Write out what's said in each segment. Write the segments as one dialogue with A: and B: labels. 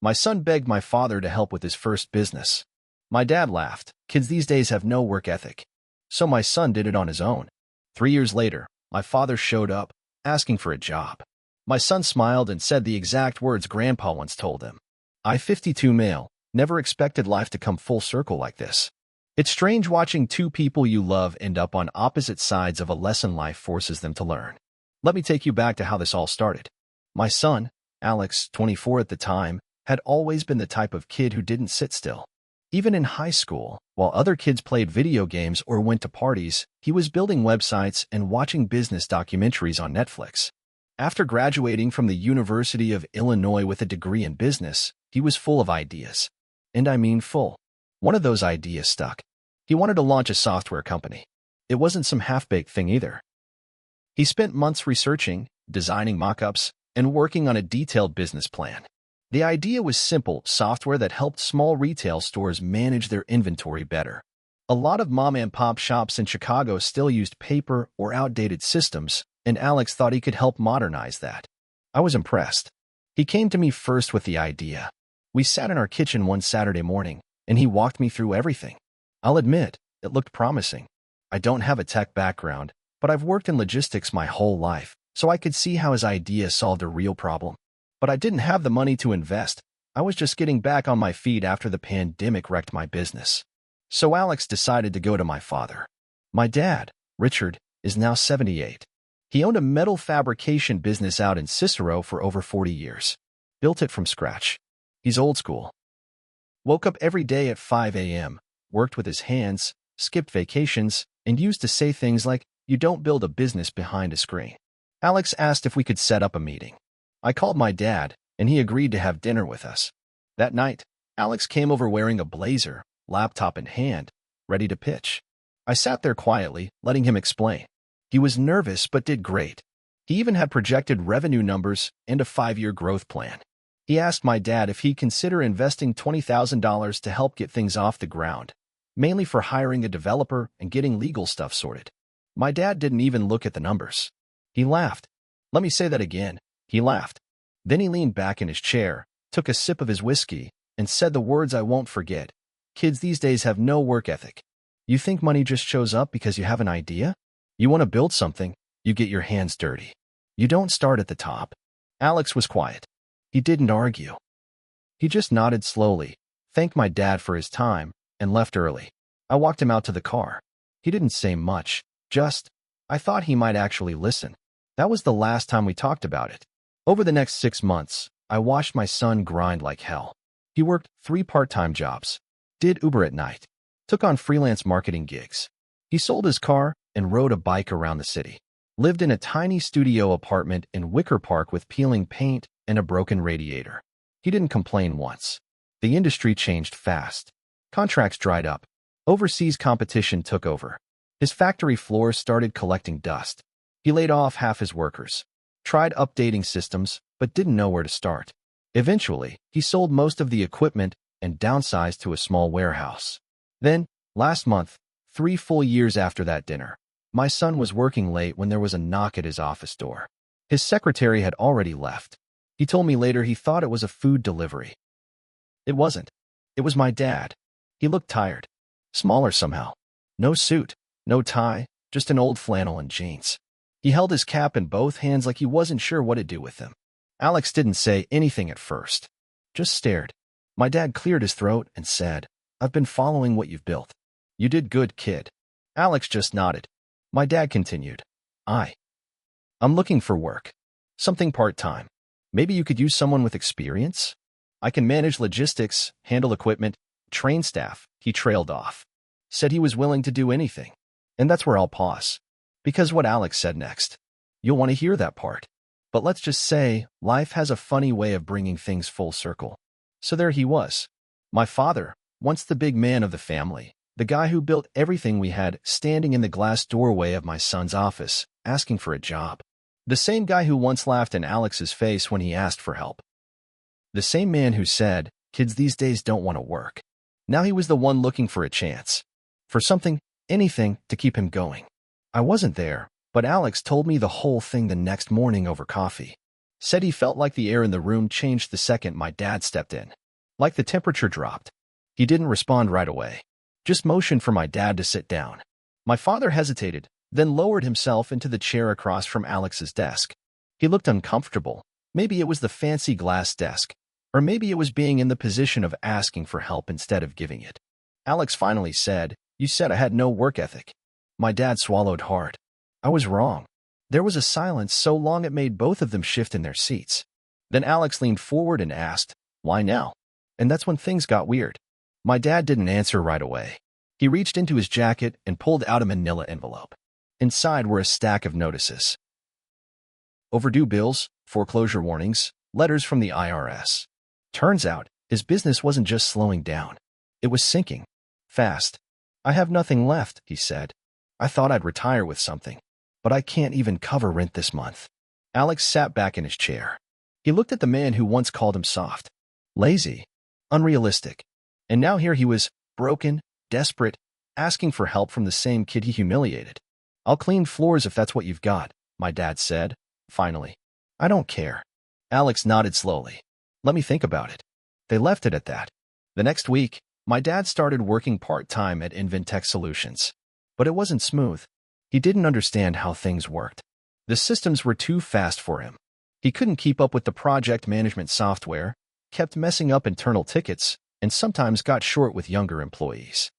A: My son begged my father to help with his first business. My dad laughed. Kids these days have no work ethic. So my son did it on his own. 3 years later, my father showed up, asking for a job. My son smiled and said the exact words Grandpa once told him. I, 52 male, never expected life to come full circle like this. It's strange watching two people you love end up on opposite sides of a lesson life forces them to learn. Let me take you back to how this all started. My son, Alex, 24 at the time, had always been the type of kid who didn't sit still. Even in high school, while other kids played video games or went to parties, he was building websites and watching business documentaries on Netflix. After graduating from the University of Illinois with a degree in business, he was full of ideas. And I mean full. One of those ideas stuck. He wanted to launch a software company. It wasn't some half-baked thing either. He spent months researching, designing mock-ups, and working on a detailed business plan. The idea was simple: software that helped small retail stores manage their inventory better. A lot of mom-and-pop shops in Chicago still used paper or outdated systems, and Alex thought he could help modernize that. I was impressed. He came to me first with the idea. We sat in our kitchen one Saturday morning, and he walked me through everything. I'll admit, it looked promising. I don't have a tech background, but I've worked in logistics my whole life, so I could see how his idea solved a real problem. But I didn't have the money to invest. I was just getting back on my feet after the pandemic wrecked my business. So Alex decided to go to my father. My dad, Richard, is now 78. He owned a metal fabrication business out in Cicero for over 40 years. Built it from scratch. He's old school. Woke up every day at 5 a.m., worked with his hands, skipped vacations, and used to say things like, "You don't build a business behind a screen." Alex asked if we could set up a meeting. I called my dad, and he agreed to have dinner with us. That night, Alex came over wearing a blazer, laptop in hand, ready to pitch. I sat there quietly, letting him explain. He was nervous but did great. He even had projected revenue numbers and a 5-year growth plan. He asked my dad if he'd consider investing $20,000 to help get things off the ground, mainly for hiring a developer and getting legal stuff sorted. My dad didn't even look at the numbers. He laughed. Let me say that again. He laughed. Then he leaned back in his chair, took a sip of his whiskey, and said the words I won't forget. Kids these days have no work ethic. You think money just shows up because you have an idea? You want to build something, you get your hands dirty. You don't start at the top. Alex was quiet. He didn't argue. He just nodded slowly, thanked my dad for his time, and left early. I walked him out to the car. He didn't say much, I thought he might actually listen. That was the last time we talked about it. Over the next 6 months, I watched my son grind like hell. He worked 3 part-time jobs, did Uber at night, took on freelance marketing gigs. He sold his car and rode a bike around the city, lived in a tiny studio apartment in Wicker Park with peeling paint and a broken radiator. He didn't complain once. The industry changed fast. Contracts dried up. Overseas competition took over. His factory floor started collecting dust. He laid off half his workers, tried updating systems, but didn't know where to start. Eventually, he sold most of the equipment and downsized to a small warehouse. Then, last month, 3 full years after that dinner, my son was working late when there was a knock at his office door. His secretary had already left. He told me later he thought it was a food delivery. It wasn't. It was my dad. He looked tired. Smaller somehow. No suit, no tie, just an old flannel and jeans. He held his cap in both hands like he wasn't sure what to do with them. Alex didn't say anything at first, just stared. My dad cleared his throat and said, "I've been following what you've built. You did good, kid." Alex just nodded. My dad continued, I'm looking for work. Something part-time. Maybe you could use someone with experience? I can manage logistics, handle equipment, train staff." He trailed off. Said he was willing to do anything. And that's where I'll pause. Because what Alex said next. You'll want to hear that part. But let's just say, life has a funny way of bringing things full circle. So there he was. My father, once the big man of the family, the guy who built everything we had, standing in the glass doorway of my son's office, asking for a job. The same guy who once laughed in Alex's face when he asked for help. The same man who said, kids these days don't want to work. Now he was the one looking for a chance. For something, anything, to keep him going. I wasn't there, but Alex told me the whole thing the next morning over coffee. Said he felt like the air in the room changed the second my dad stepped in. Like the temperature dropped. He didn't respond right away. Just motioned for my dad to sit down. My father hesitated, then lowered himself into the chair across from Alex's desk. He looked uncomfortable. Maybe it was the fancy glass desk, or maybe it was being in the position of asking for help instead of giving it. Alex finally said, "You said I had no work ethic." My dad swallowed hard. I was wrong. There was a silence so long it made both of them shift in their seats. Then Alex leaned forward and asked, "Why now?" And that's when things got weird. My dad didn't answer right away. He reached into his jacket and pulled out a manila envelope. Inside were a stack of notices. Overdue bills, foreclosure warnings, letters from the IRS. Turns out, his business wasn't just slowing down. It was sinking. Fast. "I have nothing left," he said. "I thought I'd retire with something. But I can't even cover rent this month." Alex sat back in his chair. He looked at the man who once called him soft, lazy, unrealistic. And now here he was, broken, desperate, asking for help from the same kid he humiliated. "I'll clean floors if that's what you've got," my dad said, finally. "I don't care." Alex nodded slowly. "Let me think about it." They left it at that. The next week, my dad started working part-time at Inventec Solutions. But it wasn't smooth. He didn't understand how things worked. The systems were too fast for him. He couldn't keep up with the project management software, kept messing up internal tickets, and sometimes got short with younger employees.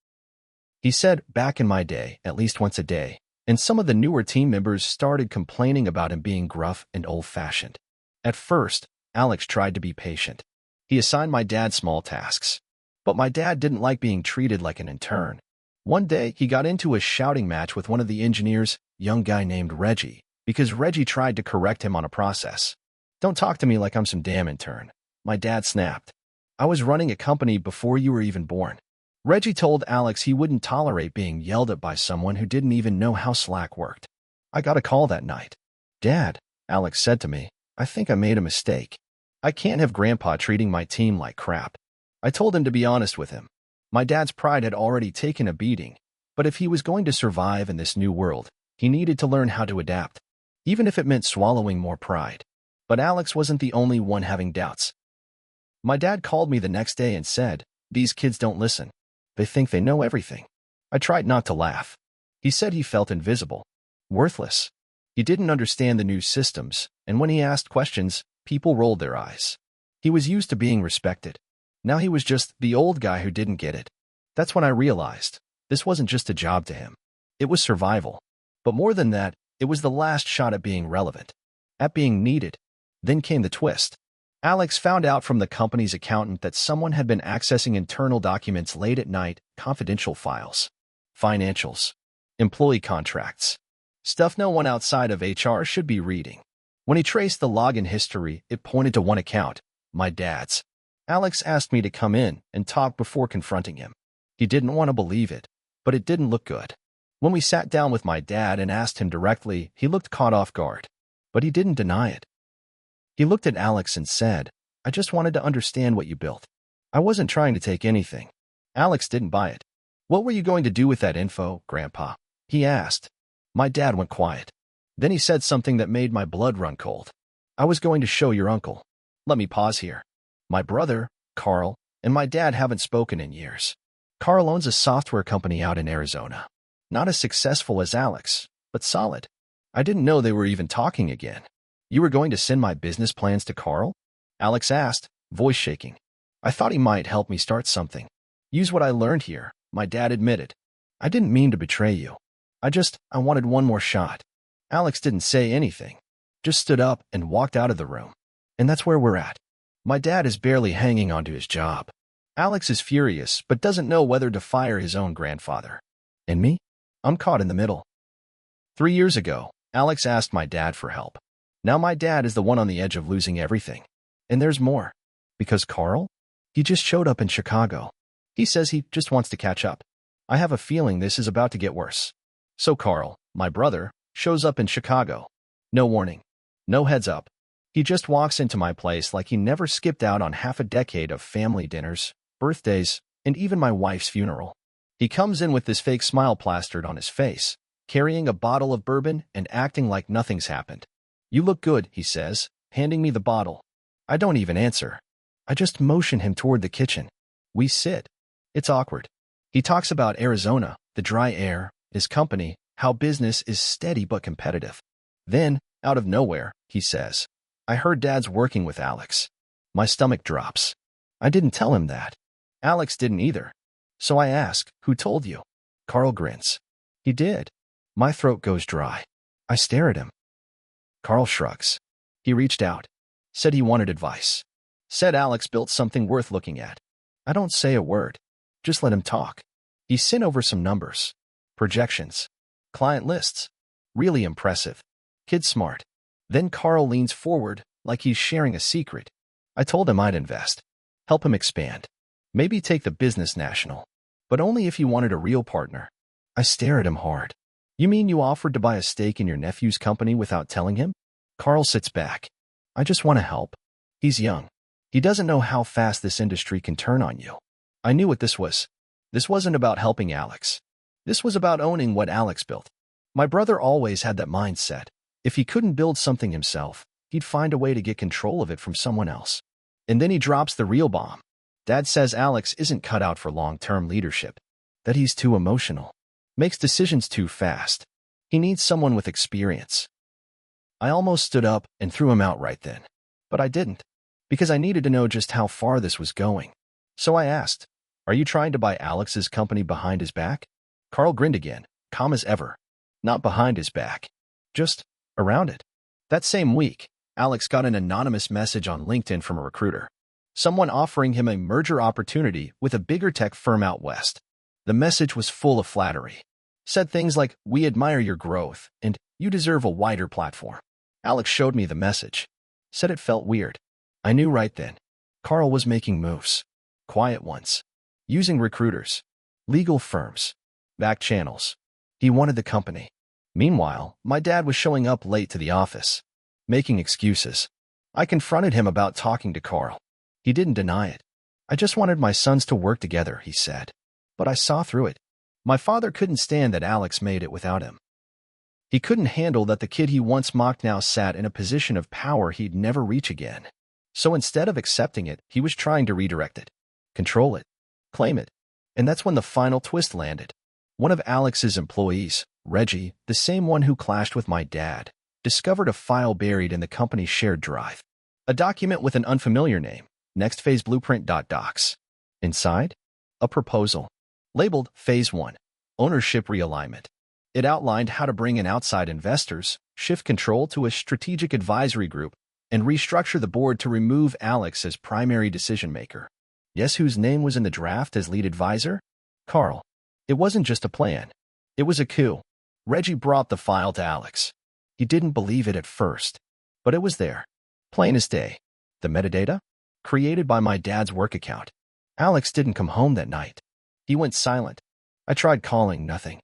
A: He said, "Back in my day, at least once a day, and some of the newer team members started complaining about him being gruff and old-fashioned." At first, Alex tried to be patient. He assigned my dad small tasks. But my dad didn't like being treated like an intern. One day, he got into a shouting match with one of the engineers, young guy named Reggie, because Reggie tried to correct him on a process. "Don't talk to me like I'm some damn intern," my dad snapped. "I was running a company before you were even born." Reggie told Alex he wouldn't tolerate being yelled at by someone who didn't even know how Slack worked. I got a call that night. "Dad," Alex said to me, "I think I made a mistake. I can't have Grandpa treating my team like crap." I told him to be honest with him. My dad's pride had already taken a beating, but if he was going to survive in this new world, he needed to learn how to adapt, even if it meant swallowing more pride. But Alex wasn't the only one having doubts. My dad called me the next day and said, "These kids don't listen. They think they know everything." I tried not to laugh. He said he felt invisible, worthless. He didn't understand the new systems, and when he asked questions, people rolled their eyes. He was used to being respected. Now he was just the old guy who didn't get it. That's when I realized this wasn't just a job to him. It was survival. But more than that, it was the last shot at being relevant, at being needed. Then came the twist. Alex found out from the company's accountant that someone had been accessing internal documents late at night, confidential files, financials, employee contracts, stuff no one outside of HR should be reading. When he traced the login history, it pointed to one account, my dad's. Alex asked me to come in and talk before confronting him. He didn't want to believe it, but it didn't look good. When we sat down with my dad and asked him directly, he looked caught off guard. But he didn't deny it. He looked at Alex and said, "I just wanted to understand what you built. I wasn't trying to take anything." Alex didn't buy it. "What were you going to do with that info, Grandpa?" he asked. My dad went quiet. Then he said something that made my blood run cold. "I was going to show your uncle." Let me pause here. My brother, Carl, and my dad haven't spoken in years. Carl owns a software company out in Arizona. Not as successful as Alex, but solid. I didn't know they were even talking again. "You were going to send my business plans to Carl?" Alex asked, voice shaking. "I thought he might help me start something. Use what I learned here," my dad admitted. "I didn't mean to betray you. I wanted one more shot." Alex didn't say anything, just stood up and walked out of the room. And that's where we're at. My dad is barely hanging onto his job. Alex is furious, but doesn't know whether to fire his own grandfather. And me? I'm caught in the middle. 3 years ago, Alex asked my dad for help. Now my dad is the one on the edge of losing everything. And there's more. Because Carl? He just showed up in Chicago. He says he just wants to catch up. I have a feeling this is about to get worse. So Carl, my brother, shows up in Chicago. No warning. No heads up. He just walks into my place like he never skipped out on half a decade of family dinners, birthdays, and even my wife's funeral. He comes in with this fake smile plastered on his face, carrying a bottle of bourbon and acting like nothing's happened. "You look good," he says, handing me the bottle. I don't even answer. I just motion him toward the kitchen. We sit. It's awkward. He talks about Arizona, the dry air, his company, how business is steady but competitive. Then, out of nowhere, he says, I heard Dad's working with Alex. My stomach drops. I didn't tell him that. Alex didn't either. So I ask, who told you? Carl grins. He did. My throat goes dry. I stare at him. Carl shrugs. He reached out. Said he wanted advice. Said Alex built something worth looking at. I don't say a word. Just let him talk. He sent over some numbers. Projections. Client lists. Really impressive. Kid smart. Then Carl leans forward, like he's sharing a secret. I told him I'd invest. Help him expand. Maybe take the business national. But only if you wanted a real partner. I stare at him hard. You mean you offered to buy a stake in your nephew's company without telling him? Carl sits back. I just want to help. He's young. He doesn't know how fast this industry can turn on you. I knew what this was. This wasn't about helping Alex. This was about owning what Alex built. My brother always had that mindset. If he couldn't build something himself, he'd find a way to get control of it from someone else. And then he drops the real bomb. Dad says Alex isn't cut out for long-term leadership, that he's too emotional, makes decisions too fast. He needs someone with experience. I almost stood up and threw him out right then, but I didn't, because I needed to know just how far this was going. So I asked, are you trying to buy Alex's company behind his back? Carl grinned again, calm as ever. Not behind his back, just around it. That same week, Alex got an anonymous message on LinkedIn from a recruiter. Someone offering him a merger opportunity with a bigger tech firm out west. The message was full of flattery. Said things like, we admire your growth, and you deserve a wider platform. Alex showed me the message. Said it felt weird. I knew right then. Carl was making moves. Quiet ones. Using recruiters. Legal firms. Back channels. He wanted the company. Meanwhile, my dad was showing up late to the office. Making excuses. I confronted him about talking to Carl. He didn't deny it. I just wanted my sons to work together, he said. But I saw through it. My father couldn't stand that Alex made it without him. He couldn't handle that the kid he once mocked now sat in a position of power he'd never reach again. So instead of accepting it, he was trying to redirect it. Control it. Claim it. And that's when the final twist landed. One of Alex's employees, Reggie, the same one who clashed with my dad, discovered a file buried in the company's shared drive. A document with an unfamiliar name, nextphaseblueprint.docs. Inside, a proposal, labeled Phase 1, Ownership Realignment. It outlined how to bring in outside investors, shift control to a strategic advisory group, and restructure the board to remove Alex as primary decision-maker. Guess whose name was in the draft as lead advisor? Carl. It wasn't just a plan. It was a coup. Reggie brought the file to Alex. He didn't believe it at first, but it was there. Plain as day. The metadata? Created by my dad's work account. Alex didn't come home that night. He went silent. I tried calling, nothing.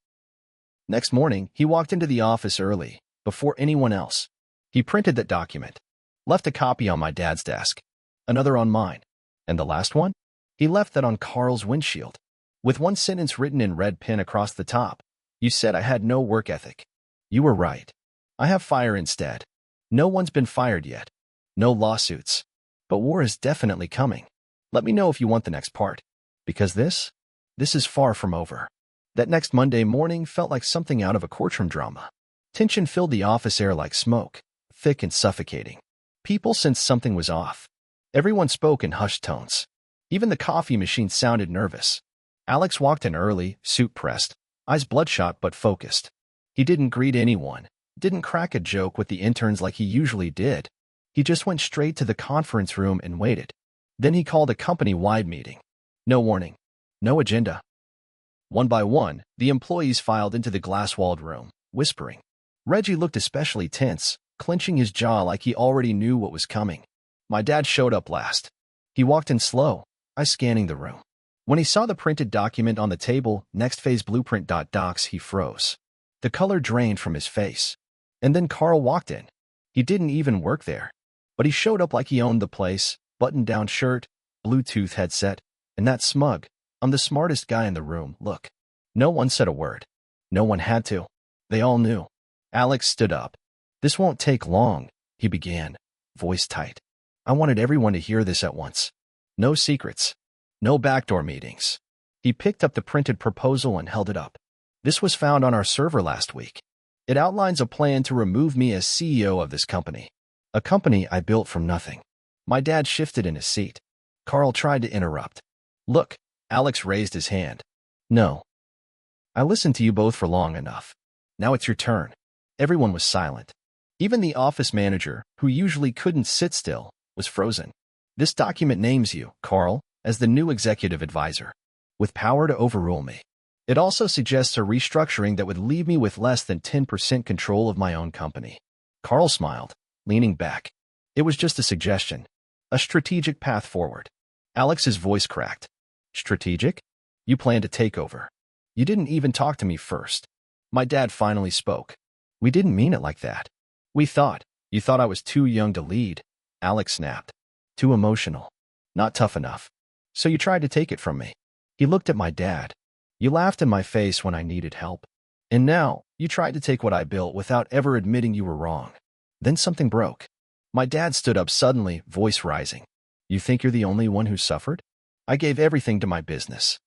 A: Next morning, he walked into the office early, before anyone else. He printed that document. Left a copy on my dad's desk. Another on mine. And the last one? He left that on Carl's windshield. With one sentence written in red pen across the top. You said I had no work ethic. You were right. I have fire instead. No one's been fired yet. No lawsuits. But war is definitely coming. Let me know if you want the next part. Because this is far from over. That next Monday morning felt like something out of a courtroom drama. Tension filled the office air like smoke, thick and suffocating. People sensed something was off. Everyone spoke in hushed tones. Even the coffee machine sounded nervous. Alex walked in early, suit pressed, eyes bloodshot but focused. He didn't greet anyone, didn't crack a joke with the interns like he usually did. He just went straight to the conference room and waited. Then he called a company-wide meeting. No warning. No agenda. One by one, the employees filed into the glass-walled room, whispering. Reggie looked especially tense, clenching his jaw like he already knew what was coming. My dad showed up last. He walked in slow, eyes scanning the room. When he saw the printed document on the table, nextphaseblueprint.docs, he froze. The color drained from his face. And then Carl walked in. He didn't even work there. But he showed up like he owned the place, button-down shirt, Bluetooth headset, and that smug, I'm the smartest guy in the room, look. No one said a word. No one had to. They all knew. Alex stood up. This won't take long, he began. voice tight. I wanted everyone to hear this at once. No secrets. No backdoor meetings. He picked up the printed proposal and held it up. This was found on our server last week. It outlines a plan to remove me as CEO of this company. A company I built from nothing. My dad shifted in his seat. Carl tried to interrupt. Look, Alex raised his hand. No. I listened to you both for long enough. Now it's your turn. Everyone was silent. Even the office manager, who usually couldn't sit still, was frozen. This document names you, Carl, as the new executive advisor, with power to overrule me. It also suggests a restructuring that would leave me with less than 10% control of my own company. Carl smiled, leaning back. It was just a suggestion. A strategic path forward. Alex's voice cracked. Strategic? You plan to take over. You didn't even talk to me first. My dad finally spoke. We didn't mean it like that. You thought I was too young to lead. Alex snapped. Too emotional. Not tough enough. So you tried to take it from me. He looked at my dad. You laughed in my face when I needed help. And now, you tried to take what I built without ever admitting you were wrong. Then something broke. My dad stood up suddenly, voice rising. You think you're the only one who suffered? I gave everything to my business.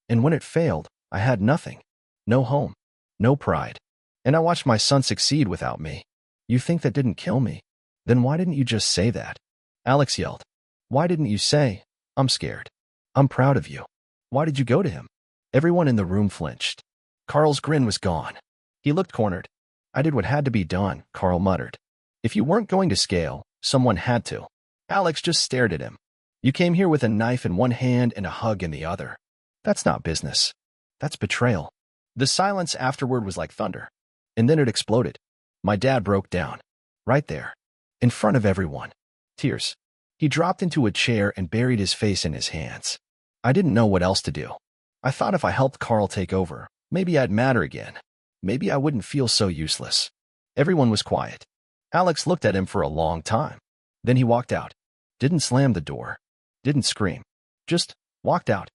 A: And when it failed, I had nothing. No home. No pride. And I watched my son succeed without me. You think that didn't kill me? Then why didn't you just say that? Alex yelled. Why didn't you say, I'm scared. I'm proud of you. Why did you go to him? Everyone in the room flinched. Carl's grin was gone. He looked cornered. I did what had to be done, Carl muttered. If you weren't going to scale, someone had to. Alex just stared at him. You came here with a knife in one hand and a hug in the other. That's not business. That's betrayal. The silence afterward was like thunder. And then it exploded. My dad broke down. Right there. In front of everyone. Tears. He dropped into a chair and buried his face in his hands. I didn't know what else to do. I thought if I helped Carl take over, maybe I'd matter again. Maybe I wouldn't feel so useless. Everyone was quiet. Alex looked at him for a long time. Then he walked out. Didn't slam the door. Didn't scream. Just walked out.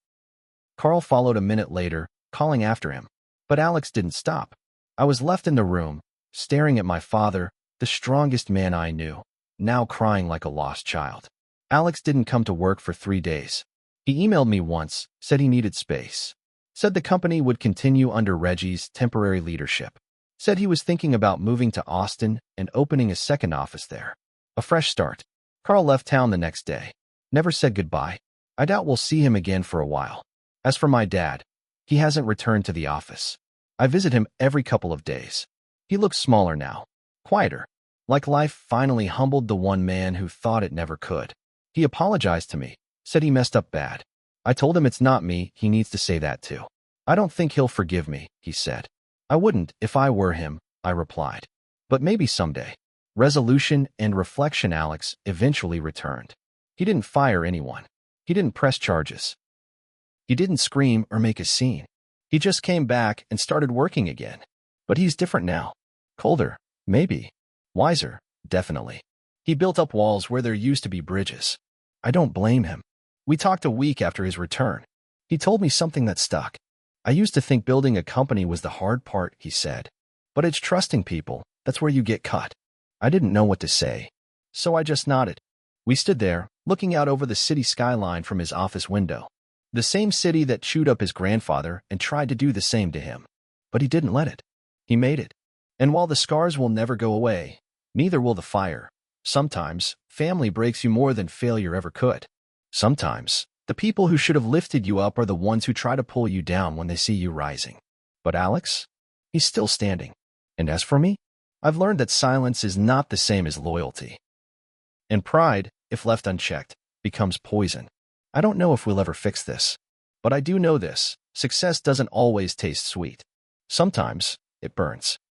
A: Carl followed a minute later, calling after him. But Alex didn't stop. I was left in the room, staring at my father, the strongest man I knew, now crying like a lost child. Alex didn't come to work for 3 days. He emailed me once, said he needed space. Said the company would continue under Reggie's temporary leadership. Said he was thinking about moving to Austin and opening a second office there. A fresh start. Carl left town the next day. Never said goodbye. I doubt we'll see him again for a while. As for my dad, he hasn't returned to the office. I visit him every couple of days. He looks smaller now. Quieter. Like life finally humbled the one man who thought it never could. He apologized to me. Said he messed up bad. I told him it's not me, he needs to say that too. I don't think he'll forgive me, he said. I wouldn't if I were him, I replied. But maybe someday. Resolution and reflection. Alex eventually returned. He didn't fire anyone. He didn't press charges. He didn't scream or make a scene. He just came back and started working again. But he's different now. Colder, maybe. Wiser, definitely. He built up walls where there used to be bridges. I don't blame him. We talked a week after his return. He told me something that stuck. I used to think building a company was the hard part, he said. But it's trusting people, that's where you get cut. I didn't know what to say. So I just nodded. We stood there, looking out over the city skyline from his office window. The same city that chewed up his grandfather and tried to do the same to him. But he didn't let it. He made it. And while the scars will never go away, neither will the fire. Sometimes, family breaks you more than failure ever could. Sometimes, the people who should have lifted you up are the ones who try to pull you down when they see you rising. But Alex? He's still standing. And as for me? I've learned that silence is not the same as loyalty. And pride, if left unchecked, becomes poison. I don't know if we'll ever fix this. But I do know this. Success doesn't always taste sweet. Sometimes, it burns.